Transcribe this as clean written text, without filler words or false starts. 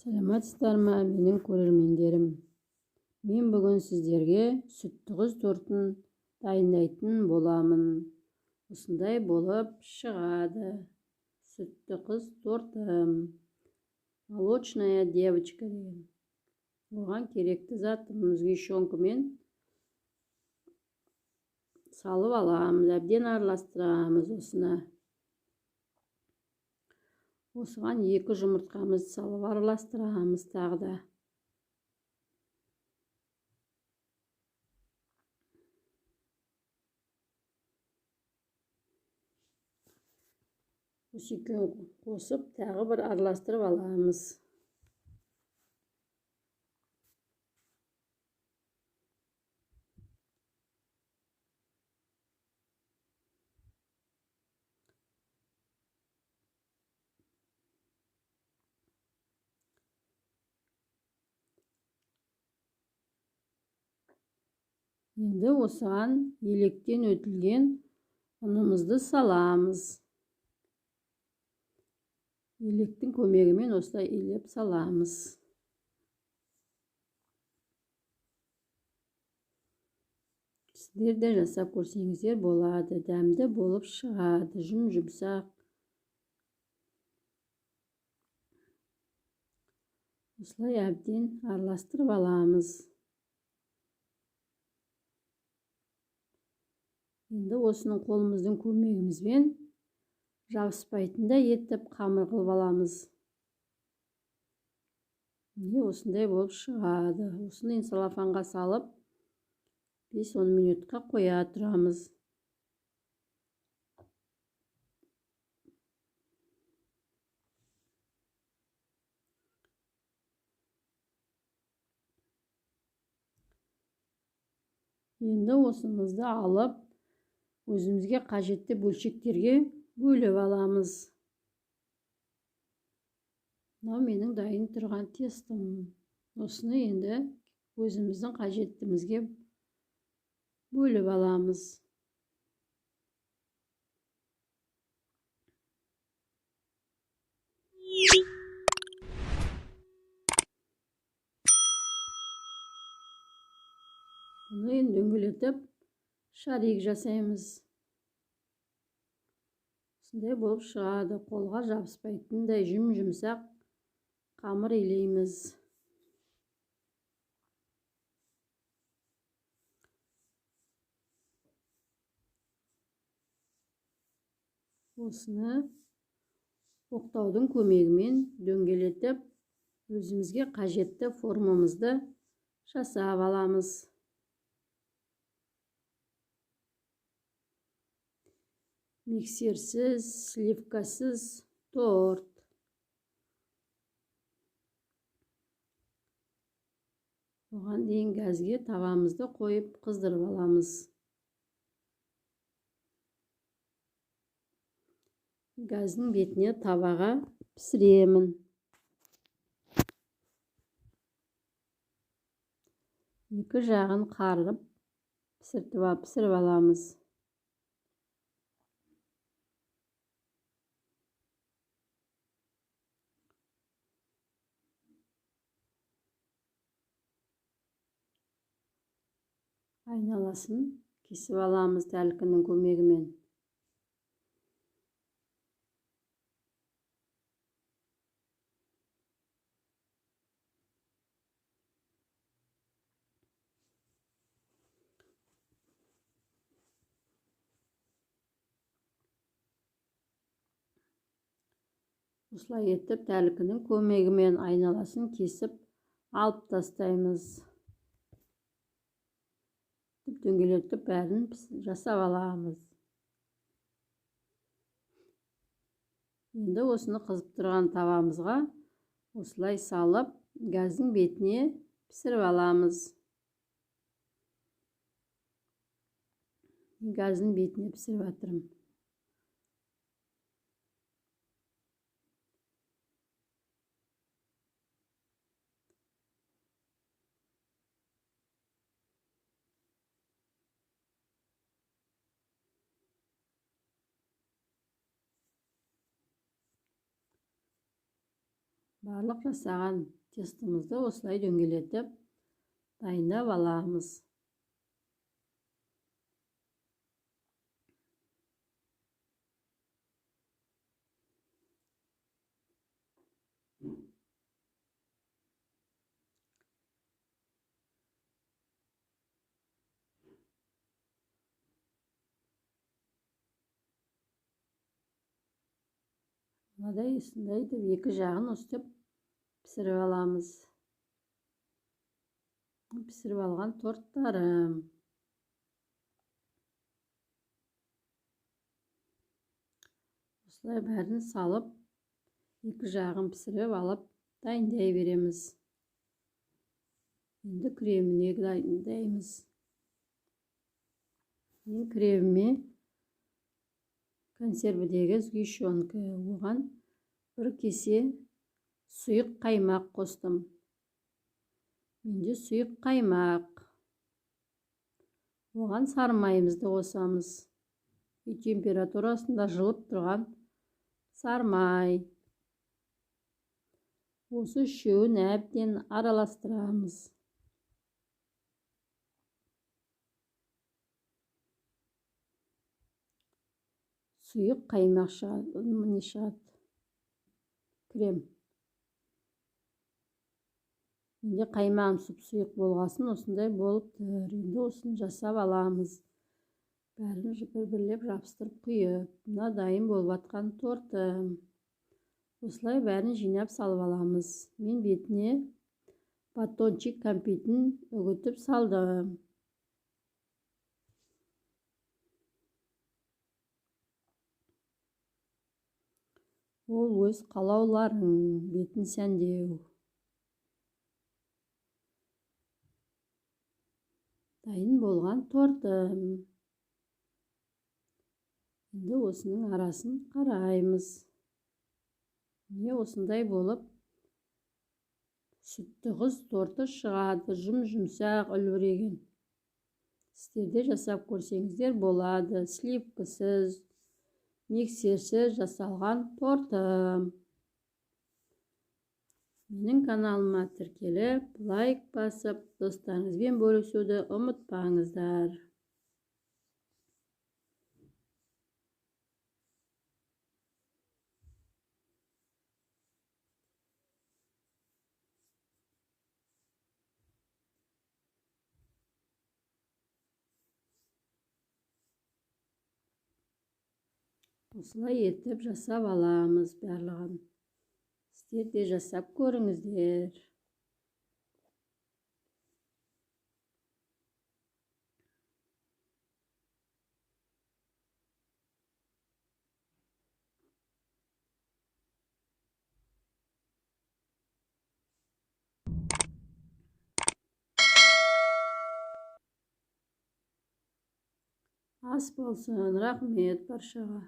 Саламатсыздар ма, менің көрермендерім? Мен бүгін сіздерге сүтті қыз тортын дайындайтын боламын. Осындай болып шығады. Сүтті қыз торты. Молочная девочка деген. Оған керекті затымыз сгущенкамен салып аламыз, әбден араластырамыз осыны. Осыған 2 жұмыртқамызды салып араластырамыз тағы да. Осы екеуін қосып тағы бір араластырып аламыз. Енді осыған електен өтілген ұнымызды саламыз. Електің көмегімен осылай елеп саламыз. Сіздер де жасап көрсеңіздер болады. Дәмді болып шығады, жұмсақ. Осылай әбден араластырып аламыз. Енді осының қолымыздың көмегімізбен жабыспайтындай етіп қамыр қылып аламыз. Осындай болып шығады. Осыны салафанға салып 5-10 минутқа қоя тұрамыз. Енді осымызды алып, өзімізге қажетті бөлшектерге бөліп аламыз. Мынау менің дайын тұрған тестом. Осыны енді өзіміздің қажеттімізге бөліп аламыз. Бұны енді дөңгелетіп шарик жасаймыз. Осындай болып шығады. Қолға жабыспайтындай жұмсақ қамыр илейміз. Осыны оқтаудың көмегімен дөңгелетіп, өзімізге қажетті формамызды жасап аламыз. Миксерсіз, сливкасыз торт. Оған дейін газге тавамызды қойып қыздырып аламыз. Газдың бетіне табаға пісіремін. Екі жағын қарып пісіріп аламыз. Айналасын кесіп аламыз тәлкінің көмегімен. Осылай етіп тәлкінің көмегімен айналасын кесіп алып тастаймыз. Дөңгелетіп бәрін жасап аламыз. Енді осыны қызып тұрған тавамызға осылай салып, газдың бетіне пісіріп аламыз. Газдың бетіне пісіріп атырым. Барлық жасаған тестімізді осылай дөңгелетіп дайындап аламыз. Мынадай осындай етіп екі жағын өстіп пісіріп аламыз. Пісіріп алған торттарым. Осылай бәрін салып, екі жағын пісіріп алып, дайындай береміз. Енді креміне дайындаймыз. Мен креміме консервідегі сгущенка, оған бір кесе сұйық қаймақ қостым. Менде сұйық қаймақ. Оған сары майымызды қосамыз. Үй температурасында жылып тұрған сары май. Осы үшеуін әбден араластырамыз. Сұйық қаймақ шығады. Крем. Менде қаймағым сұп-сұйық болғасын, осындай болып тұр. Енді осыны жасап аламыз. Бәрін бір-бірлеп жабыстырып құйып, мына дайын болып жатқан тортым. Осылай бәрін жинап салып аламыз. Мен бетіне батончик кәмпитін үгітіп салдым. Ол өз қалауларың, бетін сәндеу. Дайын болған тортым. Енді осының арасын қараймыз. Міне осындай болып сүтті қыз торты шығады, жұмсақ үлбіреген. Сіздерде жасап көрсеңіздер болады. Сливкасыз, миксерсіз жасалған тортым. Менің каналыма тіркеліп, лайк басып, достарыңызбен бөлісуді ұмытпаңыздар. Осылай етіп жасап аламыз барлығын. Сіздер де жасап көріңіздер. Ас болсын, рахмет баршаға.